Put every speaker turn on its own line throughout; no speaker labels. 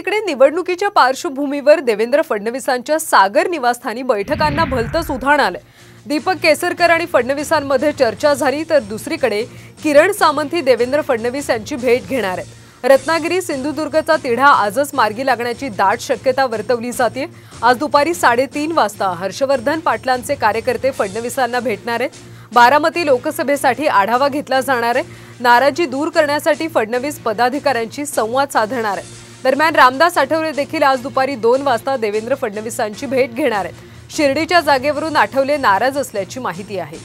दुसरीकडे निवडणुकीच्या पार्श्वभूमीवर देवेंद्र फडणवीसांच्या सागर निवासस्थानी बैठकांना भलतंच उधाण आलंय। दीपक केसरकर आणि फडणवीसांमध्ये चर्चा झाली तर दुसरीकडे किरण सामंत ही देवेंद्र फडणवीस यांची भेट घेणार आहेत। रत्नागिरी सिंधुदुर्गचा तिढा आजच मार्गी लागण्याची दाट शक्यता वर्तवली जाते। आज दुपारी 3:30 वाजता हर्षवर्धन पाटलांचे कार्यकर्ते फडणवीसांना भेटणार आहेत। बारामती लोकसभेसाठी आढावा घेतला जाणार आहे। नाराजी दूर करण्यासाठी फडणवीस पदाधिकाऱ्यांशी संवाद साधणार आहेत। दरम्यान रामदास आठवले देखील आज दुपारी 2 वाजता देवेंद्र फडणवीसांची भेट घेणार आहेत। शिर्डीच्या जागेवरून आठवले नाराज असल्याची माहिती आहे।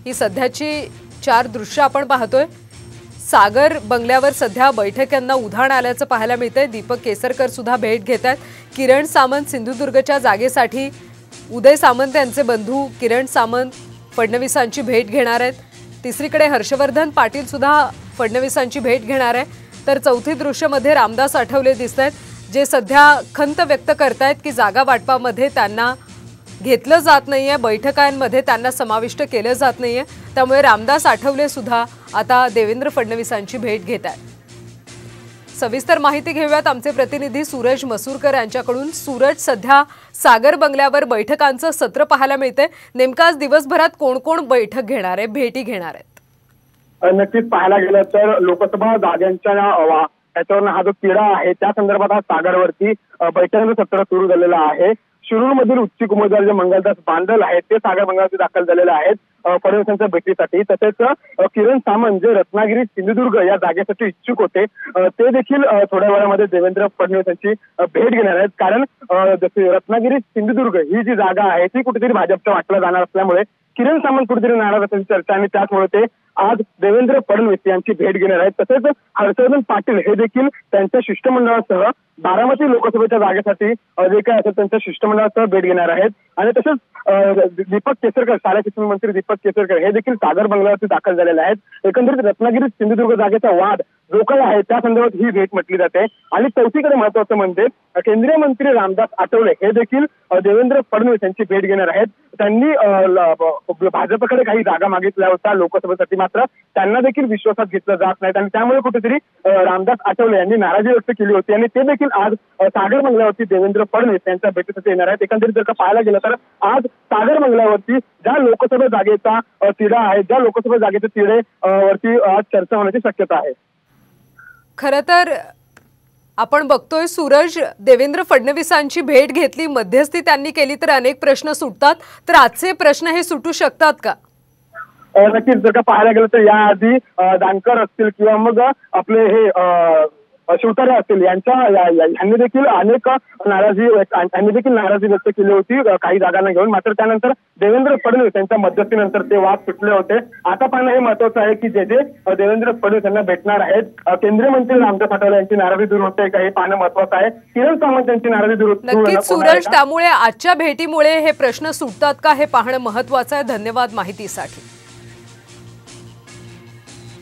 ही सध्याची 4 दृश्य आपण पाहतोय। सागर बंगल्यावर सध्या बैठकांना उधाण आल्याचं पाहायला मिळतंय। दीपक केसरकर सुद्धा भेट घेतात। किरण सामंत सिंधुदुर्गच्या जागेसाठी उदय सामंत यांचे बंधू किरण सामंत फडणवीसांची भेट घेणार आहेत। तिसरीकडे हर्षवर्धन पाटील सुद्धा फडणवीसांची भेट घेणार आहे। तर चौथी दृश्यामध्ये रामदास आठवले दिसतात, जे सध्या खंत व्यक्त करतायत की जागा वाटपामध्ये त्यांना घेतलं जात नाहीये, बैठकांमध्ये त्यांना समाविष्ट केलं जात नाहीये। त्यामुळे रामदास आठवले सुद्धा आता देवेंद्र फडणवीसांची भेट घेतात। सविस्तर माहिती घेऊयात आमचे प्रतिनिधी सूरज मसूरकर यांच्याकडून। सूरज, सध्या सागर बंगल्यावर बैठकांचं सत्र पाहायला मिळते। नेमका आज दिवसभरात कोण कोण बैठक घेणार आहे, भेटी घेणार आहेत?
नक्कीच पाहायला गेलं तर लोकसभा जागांच्या याच्यावर हा जो तिढा आहे त्या संदर्भात आज सागरवरती बैठकांचं सत्र सुरू झालेलं आहे। शिरूरमधील उच्च उमेदवार जे मंगलदास बांदल आहेत ते सागर बंगल्यावरती दाखल झालेले आहेत फडणवीसांच्या भेटीसाठी। तसेच किरण सामंत जे रत्नागिरी सिंधुदुर्ग या जागेसाठी इच्छुक होते ते देखील थोड्या वेळामध्ये देवेंद्र फडणवीसांची भेट घेणार आहेत। कारण रत्नागिरी सिंधुदुर्ग ही जी जागा आहे ती कुठेतरी भाजपच्या वाटला जाणार असल्यामुळे किरण सामंत कुठेतरी नाराज असल्याची चर्चा आणि त्याचमुळे ते आज देवेंद्र फडणवीस यांची भेट घेणार आहेत। तसेच हर्षवर्धन पाटील हे देखील त्यांच्या शिष्टमंडळासह बारामती लोकसभेच्या जागेसाठी जे काय असेल त्यांच्या शिष्टमंडळासह भेट घेणार आहेत। आणि तसेच दीपक केसरकर, शालेय शिक्षण मंत्री दीपक केसरकर हे देखील सागर बंगल्यावरती दाखल झालेले आहेत। एकंदरीत रत्नागिरी सिंधुदुर्ग जागेचा वाद जो काही आहे त्या संदर्भात ही भेट म्हटली जाते। आणि चौथीकडे महत्वाचं म्हणजे केंद्रीय मंत्री रामदास आठवले हे देखील देवेंद्र फडणवीस यांची भेट घेणार आहेत। त्यांनी भाजपकडे काही जागा मागितल्या होत्या लोकसभेसाठी, मात्र त्यांना देखील विश्वासात घेतलं जात नाही आणि त्यामुळे कुठेतरी रामदास आठवले यांनी नाराजी व्यक्त केली होती आणि ते देखील आज सागर बंगल्यावरती देवेंद्र फडणवीस यांच्या भेटीसाठी येणार आहेत। एकंदरीत जर का पाहायला गेलं तर आज सागर बंगल्यावरती ज्या लोकसभा जागेचा तिढा आहे, ज्या लोकसभा जागेच्या तिढे वरती आज चर्चा होण्याची शक्यता आहे।
खरं तर आपण बघतोय सूरज, देवेंद्र फडणवीसांची भेट घेतली, मध्यस्थी त्यांनी केली तर अनेक प्रश्न सुटतात। तर आजचे प्रश्न हे सुटू शकतात का?
नक्कीच जर का पाहायला गेलं तर याआधी दानकर असतील किंवा मग आपले हे शिवतारे असतील यांनी देखील नाराजी व्यक्त केली होती काही जागांना घेऊन। मात्र त्यानंतर देवेंद्र फडणवीस यांच्या मध्यस्थीनंतर ते वाद सुटले होते। आता पाहणं हे महत्वाचं आहे की जे देवेंद्र फडणवीस यांना भेटणार आहेत केंद्रीय मंत्री रामदास आठवले यांची नाराजी दूर होते का हे पाहणं महत्वाचं आहे। किरण सामंत यांची नाराजी दूर होते
नक्कीच सूरज, त्यामुळे आजच्या भेटीमुळे हे प्रश्न सुटतात का हे पाहणं महत्वाचं आहे। धन्यवाद माहितीसाठी।